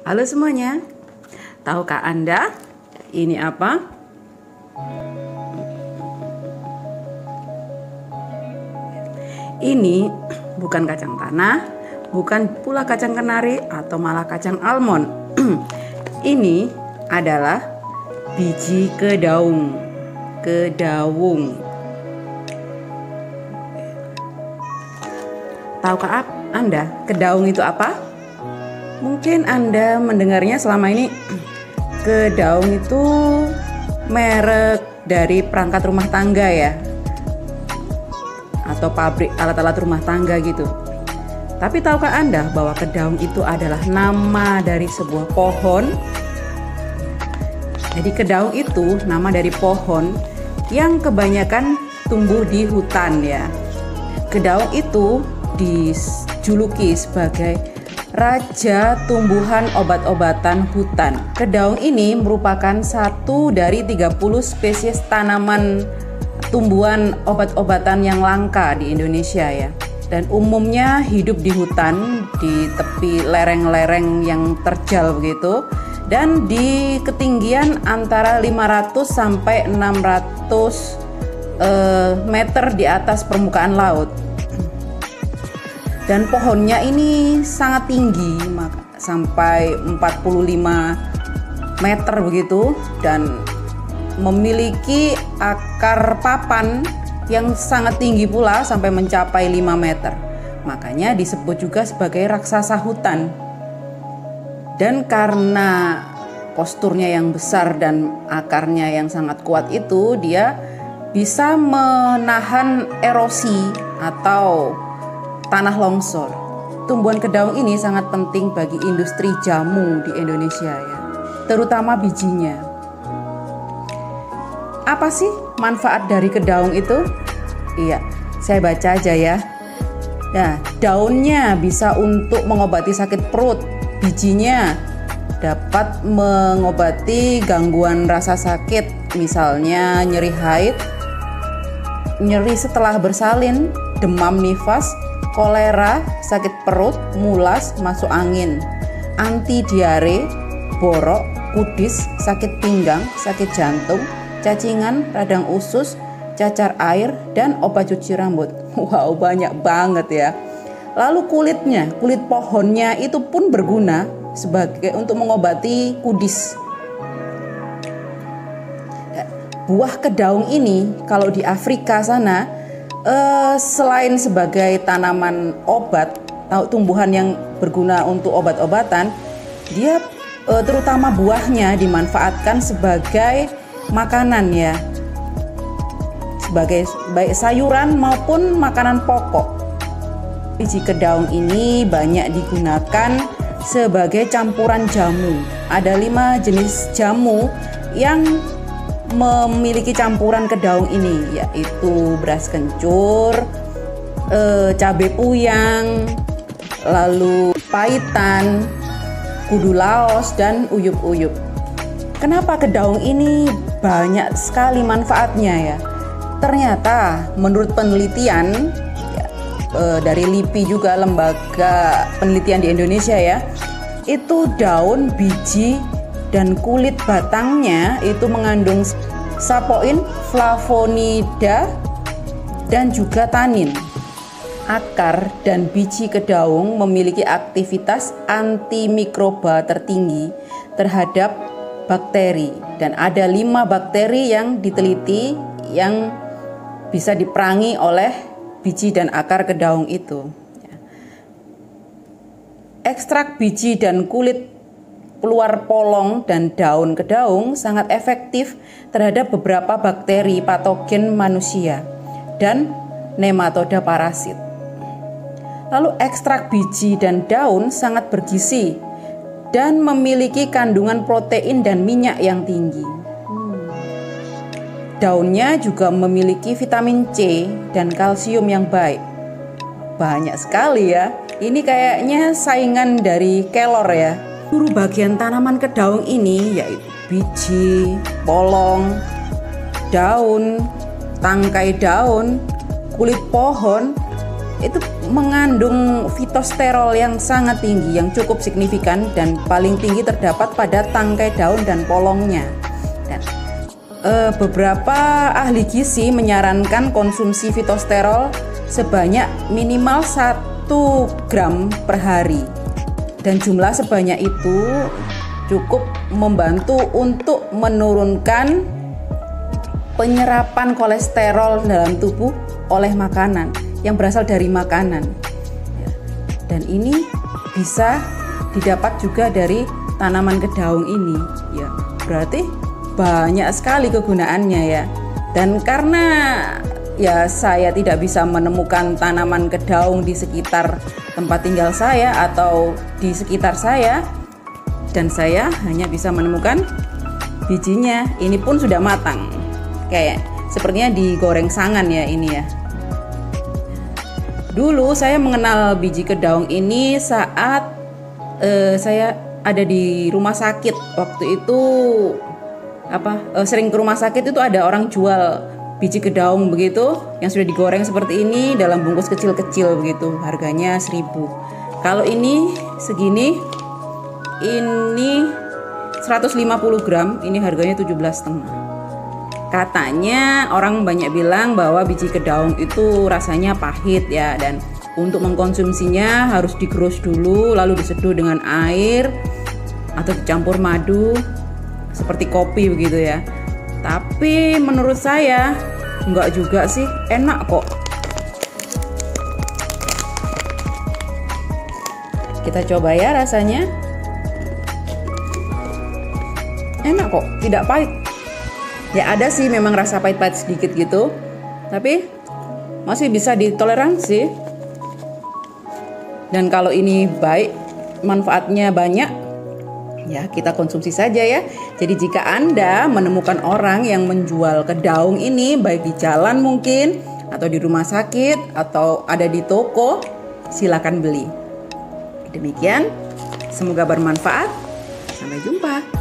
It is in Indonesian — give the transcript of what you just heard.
Halo semuanya, tahukah Anda ini apa? Ini bukan kacang tanah, bukan pula kacang kenari atau malah kacang almond. Ini adalah biji kedaung. Tahukah Anda kedaung itu apa? Mungkin Anda mendengarnya selama ini kedaung itu merek dari perangkat rumah tangga ya, atau pabrik alat-alat rumah tangga gitu. Tapi tahukah Anda bahwa kedaung itu adalah nama dari sebuah pohon? Jadi kedaung itu nama dari pohon yang kebanyakan tumbuh di hutan ya. Kedaung itu dijuluki sebagai raja tumbuhan obat-obatan hutan. Kedaung ini merupakan satu dari 30 spesies tanaman tumbuhan obat-obatan yang langka di Indonesia ya. Dan umumnya hidup di hutan, di tepi lereng-lereng yang terjal begitu, dan di ketinggian antara 500 sampai 600 meter di atas permukaan laut. Dan pohonnya ini sangat tinggi, sampai 45 meter begitu, dan memiliki akar papan yang sangat tinggi pula sampai mencapai 5 meter. Makanya disebut juga sebagai raksasa hutan. Dan karena posturnya yang besar dan akarnya yang sangat kuat itu, dia bisa menahan erosi atau tanah longsor. Tumbuhan kedaung ini sangat penting bagi industri jamu di Indonesia ya, terutama bijinya. Apa sih manfaat dari kedaung itu? Iya, saya baca aja ya. Nah, daunnya bisa untuk mengobati sakit perut, bijinya dapat mengobati gangguan rasa sakit, misalnya nyeri haid, nyeri setelah bersalin, demam nifas, kolera, sakit perut, mulas, masuk angin, anti diare, borok, kudis, sakit pinggang, sakit jantung, cacingan, radang usus, cacar air, dan obat cuci rambut. Wow, banyak banget ya. Lalu kulit pohonnya itu pun berguna sebagai untuk mengobati kudis. Buah kedaung ini kalau di Afrika sana, selain sebagai tanaman obat, tumbuhan yang berguna untuk obat-obatan, dia terutama buahnya dimanfaatkan sebagai makanan ya, sebagai baik sayuran maupun makanan pokok. Biji kedaung ini banyak digunakan sebagai campuran jamu. Ada 5 jenis jamu yang memiliki campuran kedaung ini, yaitu beras kencur, cabai puyang, lalu paitan, kudu laos, dan uyup-uyup. Kenapa kedaung ini banyak sekali manfaatnya ya? Ternyata menurut penelitian dari LIPI juga, lembaga penelitian di Indonesia ya, itu daun, biji, dan kulit batangnya itu mengandung sapoin, flavonida, dan juga tanin. Akar dan biji kedaung memiliki aktivitas antimikroba tertinggi terhadap bakteri, dan ada 5 bakteri yang diteliti yang bisa diperangi oleh biji dan akar kedaung itu. Ekstrak biji dan kulit keluar polong dan daun kedaung sangat efektif terhadap beberapa bakteri patogen manusia dan nematoda parasit. Lalu ekstrak biji dan daun sangat bergizi dan memiliki kandungan protein dan minyak yang tinggi. Daunnya juga memiliki vitamin C dan kalsium yang baik. Banyak sekali ya. Ini kayaknya saingan dari kelor ya. Seluruh bagian tanaman kedaung ini, yaitu biji, polong, daun, tangkai daun, kulit pohon, itu mengandung fitosterol yang sangat tinggi, yang cukup signifikan dan paling tinggi terdapat pada tangkai daun dan polongnya. Dan beberapa ahli gizi menyarankan konsumsi fitosterol sebanyak minimal 1 gram per hari. Dan jumlah sebanyak itu cukup membantu untuk menurunkan penyerapan kolesterol dalam tubuh oleh makanan yang berasal dari makanan. Dan ini bisa didapat juga dari tanaman kedaung ini. Ya, berarti banyak sekali kegunaannya ya. Dan karena ya saya tidak bisa menemukan tanaman kedaung di sekitar tempat tinggal saya atau di sekitar saya, dan saya hanya bisa menemukan bijinya. Ini pun sudah matang. Kayak sepertinya digoreng sangan ya ini ya. Dulu saya mengenal biji kedaung ini saat saya ada di rumah sakit. Waktu itu sering ke rumah sakit itu ada orang jual biji kedaung begitu yang sudah digoreng seperti ini dalam bungkus kecil-kecil begitu. Harganya 1.000. Kalau ini segini, ini 150 gram, ini harganya 17,5. Katanya orang banyak bilang bahwa biji kedaung itu rasanya pahit ya, dan untuk mengkonsumsinya harus digerus dulu lalu diseduh dengan air atau dicampur madu seperti kopi begitu ya. Tapi menurut saya enggak juga sih, enak kok. Kita coba ya rasanya. Enak kok, tidak pahit. Ya ada sih memang rasa pahit-pahit sedikit gitu, tapi masih bisa ditoleransi. Dan kalau ini baik, manfaatnya banyak, ya kita konsumsi saja ya. Jadi jika Anda menemukan orang yang menjual kedaung ini, baik di jalan mungkin, atau di rumah sakit, atau ada di toko, silakan beli. Demikian, semoga bermanfaat. Sampai jumpa.